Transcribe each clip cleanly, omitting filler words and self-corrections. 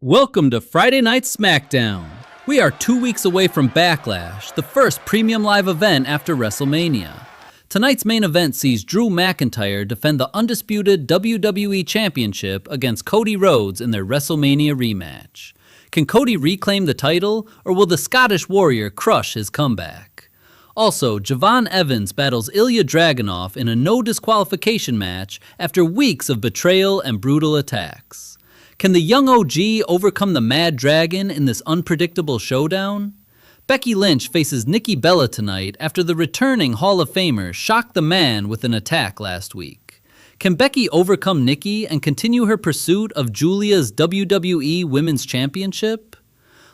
Welcome to Friday Night Smackdown. We are 2 weeks away from Backlash, the first premium live event after WrestleMania. Tonight's main event sees Drew McIntyre defend the undisputed WWE Championship against Cody Rhodes in their WrestleMania rematch. Can Cody reclaim the title, or will the Scottish Warrior crush his comeback? Also, Je'Von Evans battles Ilja Dragunov in a no-disqualification match after weeks of betrayal and brutal attacks. Can the young OG overcome the Mad Dragon in this unpredictable showdown? Becky Lynch faces Nikki Bella tonight after the returning Hall of Famer shocked the man with an attack last week. Can Becky overcome Nikki and continue her pursuit of Giulia's WWE Women's Championship?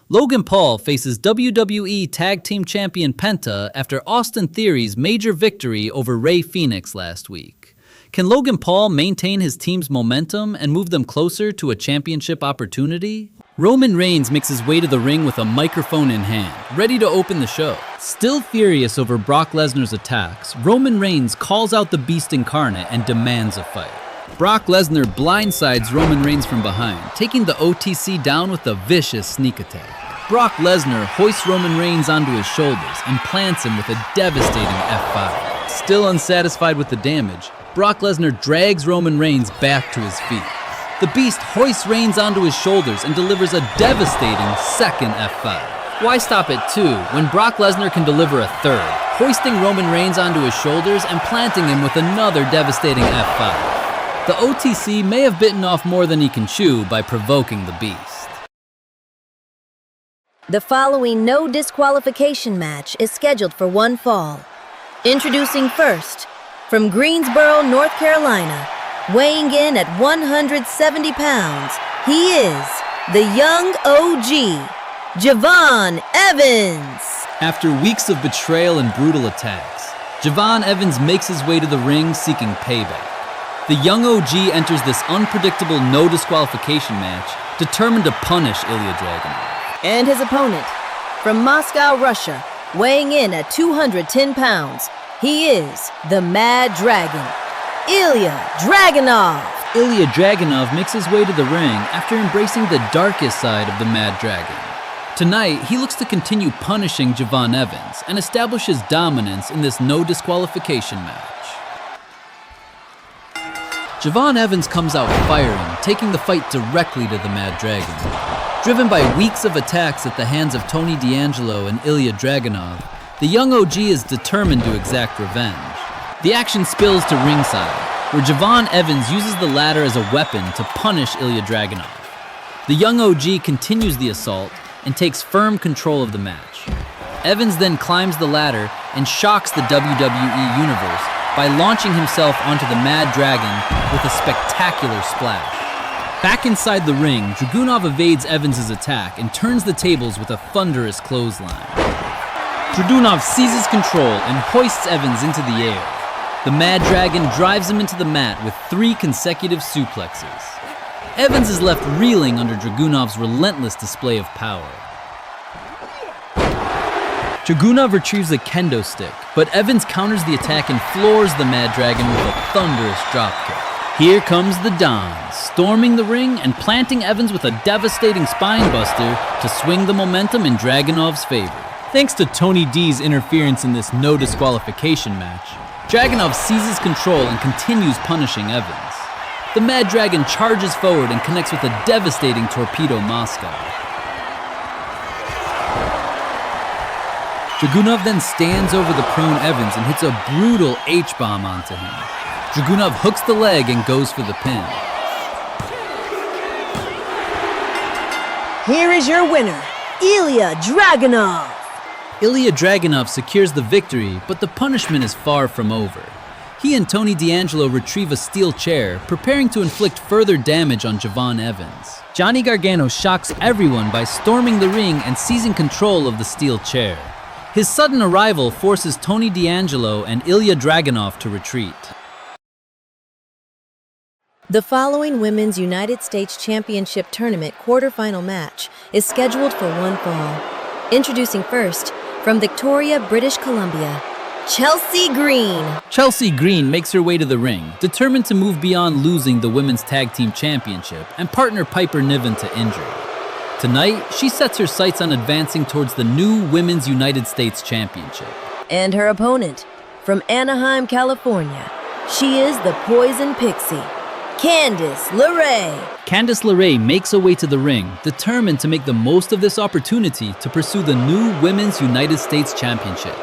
Logan Paul faces WWE Tag Team Champion Penta after Austin Theory's major victory over Rey Fenix last week. Can Logan Paul maintain his team's momentum and move them closer to a championship opportunity? Roman Reigns makes his way to the ring with a microphone in hand, ready to open the show. Still furious over Brock Lesnar's attacks, Roman Reigns calls out the Beast Incarnate and demands a fight. Brock Lesnar blindsides Roman Reigns from behind, taking the OTC down with a vicious sneak attack. Brock Lesnar hoists Roman Reigns onto his shoulders and plants him with a devastating F5. Still unsatisfied with the damage, Brock Lesnar drags Roman Reigns back to his feet. The Beast hoists Reigns onto his shoulders and delivers a devastating second F5. Why stop at 2 when Brock Lesnar can deliver a third, hoisting Roman Reigns onto his shoulders and planting him with another devastating F5? The OTC may have bitten off more than he can chew by provoking the Beast. The following no disqualification match is scheduled for one fall. Introducing first, from Greensboro, North Carolina, weighing in at 170 pounds, he is the young OG, Je'Von Evans. After weeks of betrayal and brutal attacks, Je'Von Evans makes his way to the ring seeking payback. The young OG enters this unpredictable no disqualification match determined to punish Ilja Dragunov. And his opponent, from Moscow, Russia, weighing in at 210 pounds, he is the Mad Dragon, Ilja Dragunov. Ilja Dragunov makes his way to the ring after embracing the darkest side of the Mad Dragon. Tonight, he looks to continue punishing Je'Von Evans and establish his dominance in this no disqualification match. Je'Von Evans comes out firing, taking the fight directly to the Mad Dragon. Driven by weeks of attacks at the hands of Tony D'Angelo and Ilja Dragunov, the young OG is determined to exact revenge. The action spills to ringside, where Je'Von Evans uses the ladder as a weapon to punish Ilja Dragunov. The young OG continues the assault and takes firm control of the match. Evans then climbs the ladder and shocks the WWE Universe by launching himself onto the Mad Dragon with a spectacular splash. Back inside the ring, Dragunov evades Evans' attack and turns the tables with a thunderous clothesline. Dragunov seizes control and hoists Evans into the air. The Mad Dragon drives him into the mat with 3 consecutive suplexes. Evans is left reeling under Dragunov's relentless display of power. Dragunov retrieves a kendo stick, but Evans counters the attack and floors the Mad Dragon with a thunderous dropkick. Here comes the Don, storming the ring and planting Evans with a devastating spinebuster to swing the momentum in Dragunov's favor. Thanks to Tony D's interference in this no disqualification match, Dragunov seizes control and continues punishing Evans. The Mad Dragon charges forward and connects with a devastating Torpedo Moscow. Dragunov then stands over the prone Evans and hits a brutal H-bomb onto him. Dragunov hooks the leg and goes for the pin. Here is your winner, Ilja Dragunov. Ilja Dragunov secures the victory, but the punishment is far from over. He and Tony D'Angelo retrieve a steel chair, preparing to inflict further damage on Je'Von Evans. Johnny Gargano shocks everyone by storming the ring and seizing control of the steel chair. His sudden arrival forces Tony D'Angelo and Ilja Dragunov to retreat. The following Women's United States Championship Tournament quarterfinal match is scheduled for one fall. Introducing first, from Victoria, British Columbia, Chelsea Green. Chelsea Green makes her way to the ring, determined to move beyond losing the Women's Tag Team Championship and partner Piper Niven to injury. Tonight, she sets her sights on advancing towards the new Women's United States Championship. And her opponent, from Anaheim, California, she is the Poison Pixie, Candice LeRae. Candice LeRae makes her way to the ring, determined to make the most of this opportunity to pursue the new Women's United States Championship.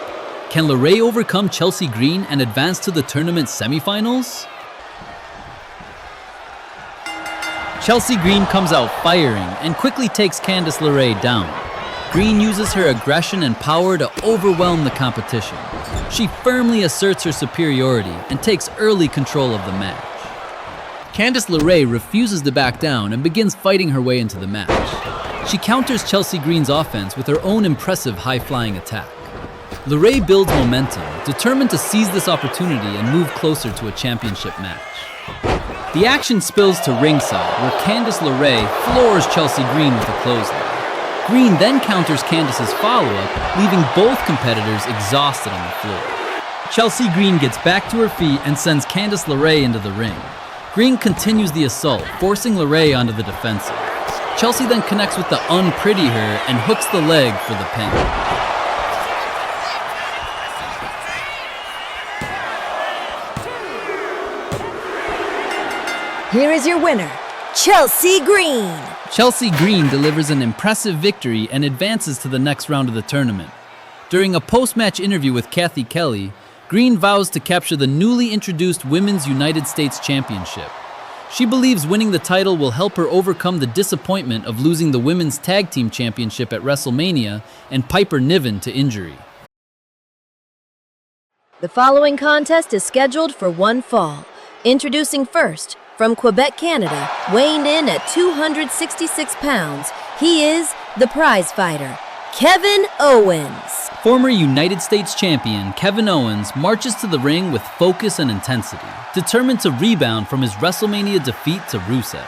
Can LeRae overcome Chelsea Green and advance to the tournament semifinals? Chelsea Green comes out firing and quickly takes Candice LeRae down. Green uses her aggression and power to overwhelm the competition. She firmly asserts her superiority and takes early control of the match. Candice LeRae refuses to back down and begins fighting her way into the match. She counters Chelsea Green's offense with her own impressive high-flying attack. LeRae builds momentum, determined to seize this opportunity and move closer to a championship match. The action spills to ringside, where Candice LeRae floors Chelsea Green with a clothesline. Green then counters Candice's follow-up, leaving both competitors exhausted on the floor. Chelsea Green gets back to her feet and sends Candice LeRae into the ring. Green continues the assault, forcing LeRae onto the defensive. Chelsea then connects with the Unpretty Her and hooks the leg for the pin. Here is your winner, Chelsea Green. Chelsea Green delivers an impressive victory and advances to the next round of the tournament. During a post-match interview with Kathy Kelly, Green vows to capture the newly introduced Women's United States Championship. She believes winning the title will help her overcome the disappointment of losing the Women's Tag Team Championship at WrestleMania and Piper Niven to injury. The following contest is scheduled for one fall. Introducing first, from Quebec, Canada, weighing in at 266 pounds, he is the prize fighter, Kevin Owens. Former United States champion Kevin Owens marches to the ring with focus and intensity, determined to rebound from his WrestleMania defeat to Rusev.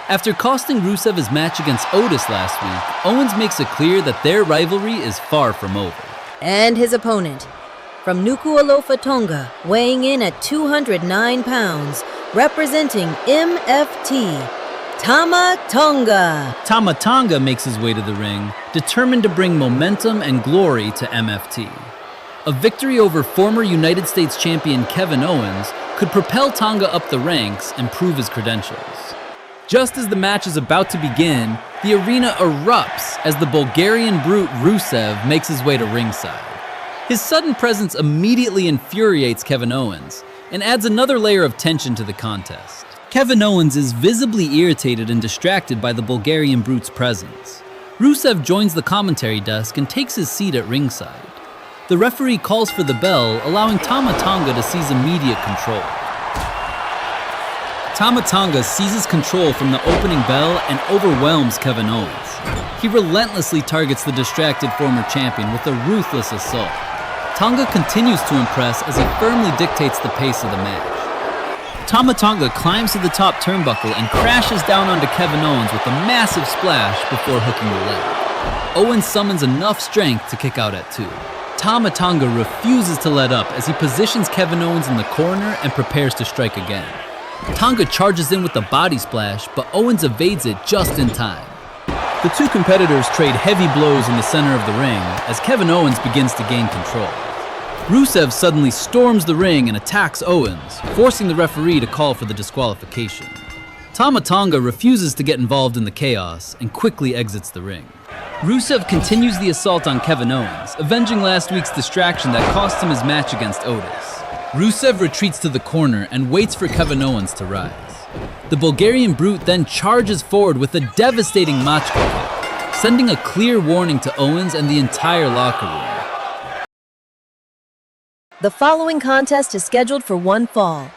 After costing Rusev his match against Otis last week, Owens makes it clear that their rivalry is far from over. And his opponent, from Nuku'alofa, Tonga, weighing in at 209 pounds, representing MFT, Tama Tonga. Tama Tonga makes his way to the ring, determined to bring momentum and glory to MFT. A victory over former United States champion Kevin Owens could propel Tonga up the ranks and prove his credentials. Just as the match is about to begin, the arena erupts as the Bulgarian brute Rusev makes his way to ringside. His sudden presence immediately infuriates Kevin Owens and adds another layer of tension to the contest. Kevin Owens is visibly irritated and distracted by the Bulgarian brute's presence. Rusev joins the commentary desk and takes his seat at ringside. The referee calls for the bell, allowing Tama Tonga to seize immediate control. Tama Tonga seizes control from the opening bell and overwhelms Kevin Owens. He relentlessly targets the distracted former champion with a ruthless assault. Tonga continues to impress as he firmly dictates the pace of the match. Tama Tonga climbs to the top turnbuckle and crashes down onto Kevin Owens with a massive splash before hooking the leg. Owens summons enough strength to kick out at 2. Tama Tonga refuses to let up as he positions Kevin Owens in the corner and prepares to strike again. Tonga charges in with a body splash, but Owens evades it just in time. The two competitors trade heavy blows in the center of the ring as Kevin Owens begins to gain control. Rusev suddenly storms the ring and attacks Owens, forcing the referee to call for the disqualification. Tama Tonga refuses to get involved in the chaos and quickly exits the ring. Rusev continues the assault on Kevin Owens, avenging last week's distraction that cost him his match against Otis. Rusev retreats to the corner and waits for Kevin Owens to rise. The Bulgarian brute then charges forward with a devastating Machka kick, sending a clear warning to Owens and the entire locker room. The following contest is scheduled for one fall.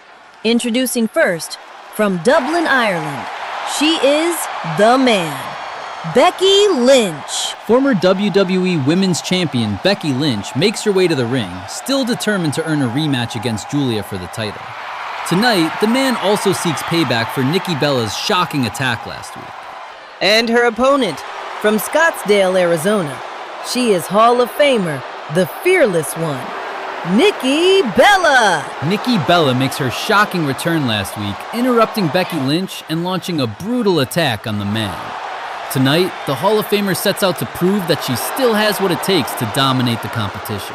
Introducing first, from Dublin, Ireland, she is the man, Becky Lynch. Former WWE Women's Champion Becky Lynch makes her way to the ring, still determined to earn a rematch against Giulia for the title. Tonight, the man also seeks payback for Nikki Bella's shocking attack last week. And her opponent, from Scottsdale, Arizona, she is Hall of Famer, the Fearless One, Nikki Bella. Nikki Bella makes her shocking return last week, interrupting Becky Lynch and launching a brutal attack on the man. Tonight, the Hall of Famer sets out to prove that she still has what it takes to dominate the competition.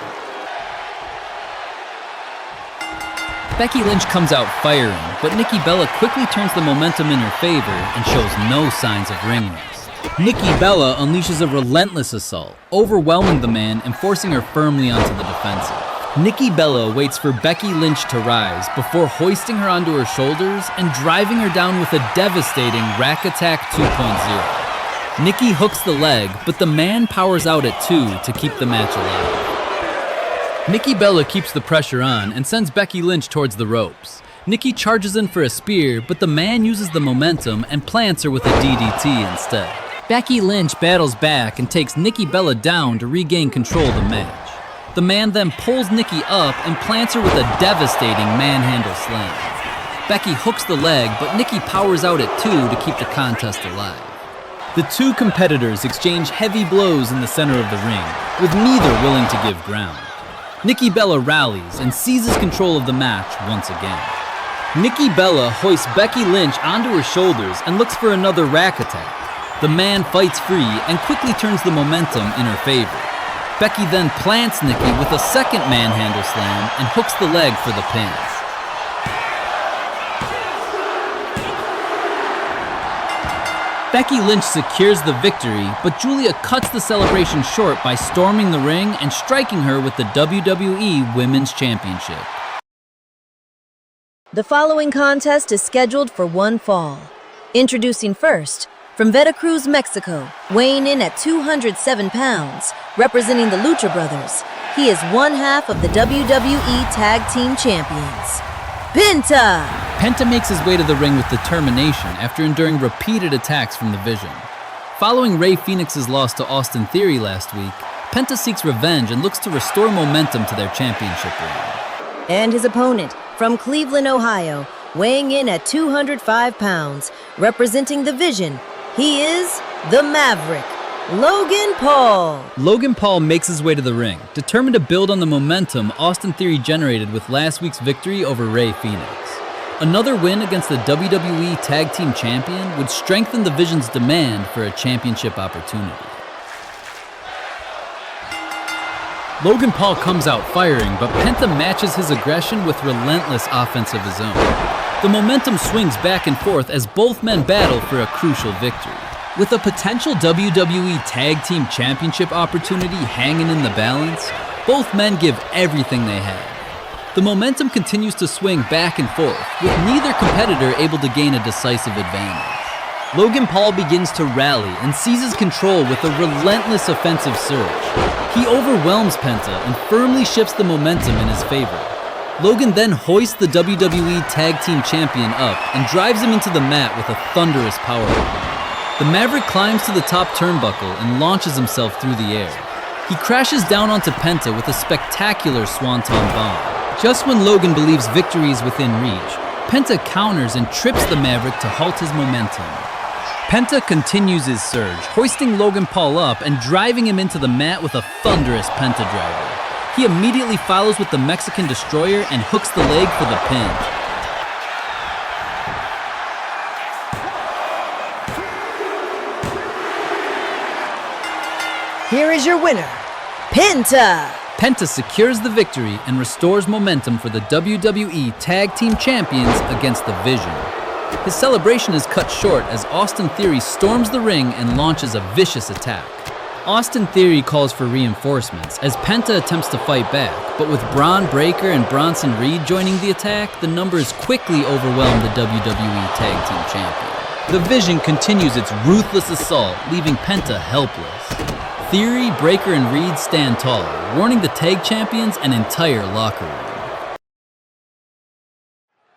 Becky Lynch comes out firing, but Nikki Bella quickly turns the momentum in her favor and shows no signs of ring rust. Nikki Bella unleashes a relentless assault, overwhelming the man and forcing her firmly onto the defensive. Nikki Bella waits for Becky Lynch to rise before hoisting her onto her shoulders and driving her down with a devastating Rack Attack 2.0. Nikki hooks the leg, but the man powers out at 2 to keep the match alive. Nikki Bella keeps the pressure on and sends Becky Lynch towards the ropes. Nikki charges in for a spear, but the man uses the momentum and plants her with a DDT instead. Becky Lynch battles back and takes Nikki Bella down to regain control of the match. The man then pulls Nikki up and plants her with a devastating manhandle slam. Becky hooks the leg, but Nikki powers out at 2 to keep the contest alive. The two competitors exchange heavy blows in the center of the ring, with neither willing to give ground. Nikki Bella rallies and seizes control of the match once again. Nikki Bella hoists Becky Lynch onto her shoulders and looks for another rack attack. The man fights free and quickly turns the momentum in her favor. Becky then plants Nikki with a second manhandle slam and hooks the leg for the pin. Becky Lynch secures the victory, but Giulia cuts the celebration short by storming the ring and striking her with the WWE Women's Championship. The following contest is scheduled for one fall. Introducing first, from Veracruz, Mexico, weighing in at 207 pounds, representing the Lucha Brothers, he is one half of the WWE Tag Team Champions, Penta! Penta makes his way to the ring with determination after enduring repeated attacks from the Vision. Following Rey Fénix's loss to Austin Theory last week, Penta seeks revenge and looks to restore momentum to their championship reign. And his opponent, from Cleveland, Ohio, weighing in at 205 pounds, representing the Vision, he is the Maverick, Logan Paul. Logan Paul makes his way to the ring, determined to build on the momentum Austin Theory generated with last week's victory over Rey Fénix. Another win against the WWE Tag Team Champion would strengthen the Vision's demand for a championship opportunity. Logan Paul comes out firing, but Penta matches his aggression with relentless offense of his own. The momentum swings back and forth as both men battle for a crucial victory. With a potential WWE Tag Team Championship opportunity hanging in the balance, both men give everything they have. The momentum continues to swing back and forth, with neither competitor able to gain a decisive advantage. Logan Paul begins to rally and seizes control with a relentless offensive surge. He overwhelms Penta and firmly shifts the momentum in his favor. Logan then hoists the WWE Tag Team Champion up and drives him into the mat with a thunderous powerbomb. The Maverick climbs to the top turnbuckle and launches himself through the air. He crashes down onto Penta with a spectacular swanton bomb. Just when Logan believes victory is within reach, Penta counters and trips the Maverick to halt his momentum. Penta continues his surge, hoisting Logan Paul up and driving him into the mat with a thunderous Penta driver. He immediately follows with the Mexican Destroyer and hooks the leg for the pin. Here is your winner, Penta! Penta secures the victory and restores momentum for the WWE Tag Team Champions against the Vision. His celebration is cut short as Austin Theory storms the ring and launches a vicious attack. Austin Theory calls for reinforcements as Penta attempts to fight back, but with Braun Breaker and Bronson Reed joining the attack, the numbers quickly overwhelm the WWE Tag Team Champion. The Vision continues its ruthless assault, leaving Penta helpless. Theory, Breaker, and Reed stand tall, warning the tag champions an entire locker room.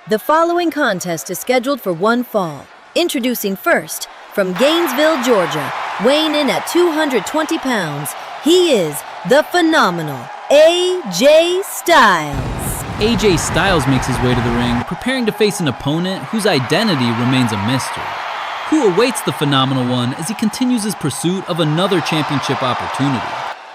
The following contest is scheduled for one fall. Introducing first, from Gainesville, Georgia, weighing in at 220 pounds, he is the phenomenal AJ Styles. AJ Styles makes his way to the ring, preparing to face an opponent whose identity remains a mystery. Who awaits the phenomenal one as he continues his pursuit of another championship opportunity?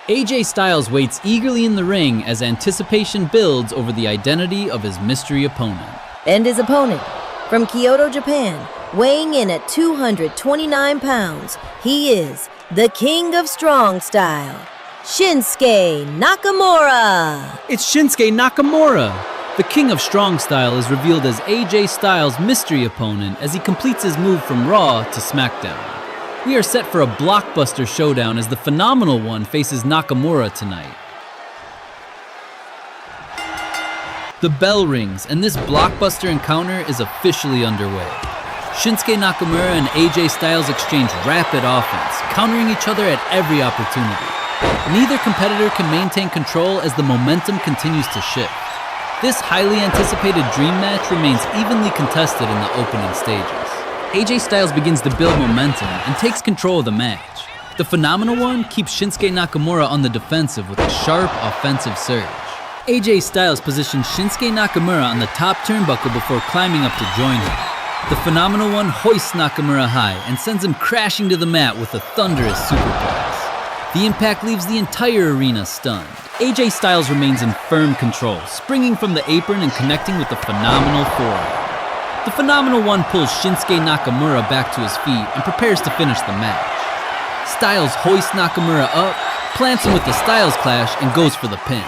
AJ Styles waits eagerly in the ring as anticipation builds over the identity of his mystery opponent. And his opponent, from Kyoto, Japan, Weighing in at 229 pounds, he is the King of Strong Style, Shinsuke Nakamura. It's Shinsuke Nakamura! The King of Strong Style is revealed as AJ Styles' mystery opponent as he completes his move from Raw to SmackDown. We are set for a blockbuster showdown as the Phenomenal One faces Nakamura tonight. The bell rings, and this blockbuster encounter is officially underway. Shinsuke Nakamura and AJ Styles exchange rapid offense, countering each other at every opportunity. Neither competitor can maintain control as the momentum continues to shift. This highly anticipated dream match remains evenly contested in the opening stages. AJ Styles begins to build momentum and takes control of the match. The Phenomenal One keeps Shinsuke Nakamura on the defensive with a sharp offensive surge. AJ Styles positions Shinsuke Nakamura on the top turnbuckle before climbing up to join him. The Phenomenal One hoists Nakamura high and sends him crashing to the mat with a thunderous superplex. The impact leaves the entire arena stunned. AJ Styles remains in firm control, springing from the apron and connecting with the Phenomenal Forearm. The Phenomenal One pulls Shinsuke Nakamura back to his feet and prepares to finish the match. Styles hoists Nakamura up, plants him with the Styles Clash, and goes for the pin.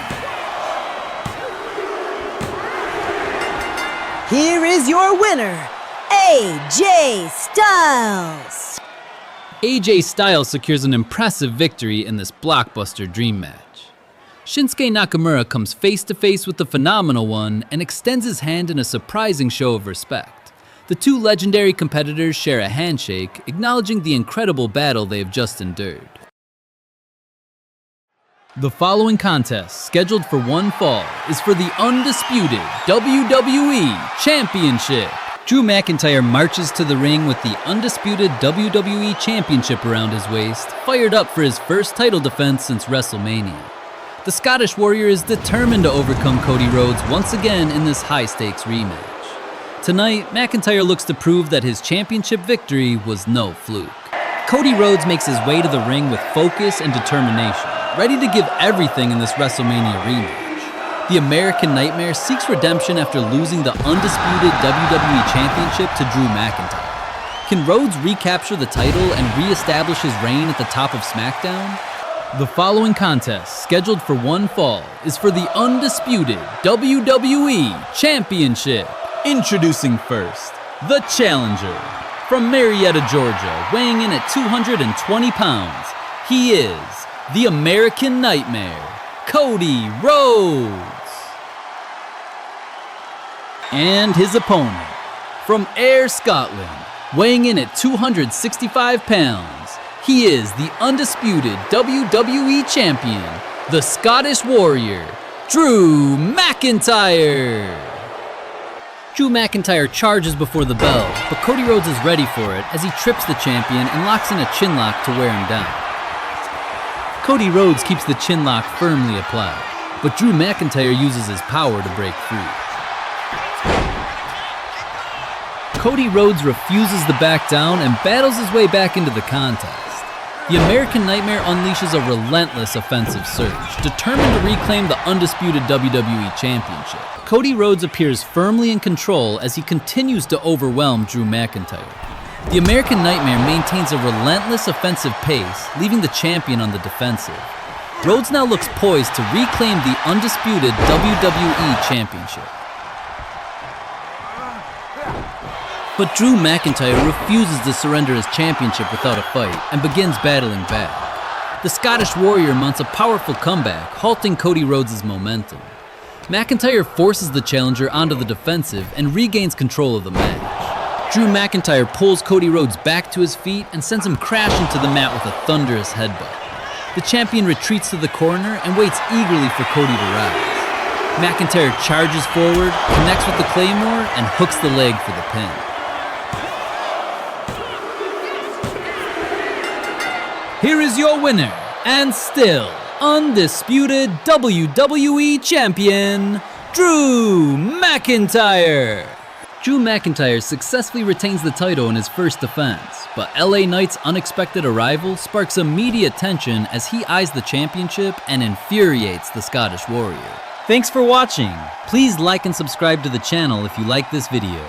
Here is your winner, AJ Styles. AJ Styles secures an impressive victory in this blockbuster dream match. Shinsuke Nakamura comes face to face with the Phenomenal One and extends his hand in a surprising show of respect. The two legendary competitors share a handshake, acknowledging the incredible battle they have just endured. The following contest, scheduled for one fall, is for the undisputed WWE Championship. Drew McIntyre marches to the ring with the undisputed WWE Championship around his waist, fired up for his first title defense since WrestleMania. The Scottish Warrior is determined to overcome Cody Rhodes once again in this high-stakes rematch. Tonight, McIntyre looks to prove that his championship victory was no fluke. Cody Rhodes makes his way to the ring with focus and determination, ready to give everything in this WrestleMania rematch. The American Nightmare seeks redemption after losing the undisputed WWE Championship to Drew McIntyre. Can Rhodes recapture the title and re-establish his reign at the top of SmackDown? The following contest, scheduled for one fall, is for the undisputed WWE Championship. Introducing first, the challenger. From Marietta, Georgia, weighing in at 220 pounds, he is the American Nightmare, Cody Rhodes. And his opponent, from Ayr, Scotland, weighing in at 265 pounds, he is the undisputed WWE Champion, the Scottish Warrior, Drew McIntyre. Drew McIntyre charges before the bell, but Cody Rhodes is ready for it as he trips the champion and locks in a chinlock to wear him down. Cody Rhodes keeps the chinlock firmly applied, but Drew McIntyre uses his power to break free. Cody Rhodes refuses to back down and battles his way back into the contest. The American Nightmare unleashes a relentless offensive surge, determined to reclaim the undisputed WWE Championship. Cody Rhodes appears firmly in control as he continues to overwhelm Drew McIntyre. The American Nightmare maintains a relentless offensive pace, leaving the champion on the defensive. Rhodes now looks poised to reclaim the undisputed WWE Championship. But Drew McIntyre refuses to surrender his championship without a fight and begins battling back. The Scottish Warrior mounts a powerful comeback, halting Cody Rhodes' momentum. McIntyre forces the challenger onto the defensive and regains control of the match. Drew McIntyre pulls Cody Rhodes back to his feet and sends him crashing to the mat with a thunderous headbutt. The champion retreats to the corner and waits eagerly for Cody to rise. McIntyre charges forward, connects with the Claymore, and hooks the leg for the pin. Here is your winner, and still undisputed WWE Champion, Drew McIntyre. Drew McIntyre successfully retains the title in his first defense, but LA Knight's unexpected arrival sparks immediate tension as he eyes the championship and infuriates the Scottish Warrior. Thanks for watching. Please like and subscribe to the channel if you like this video.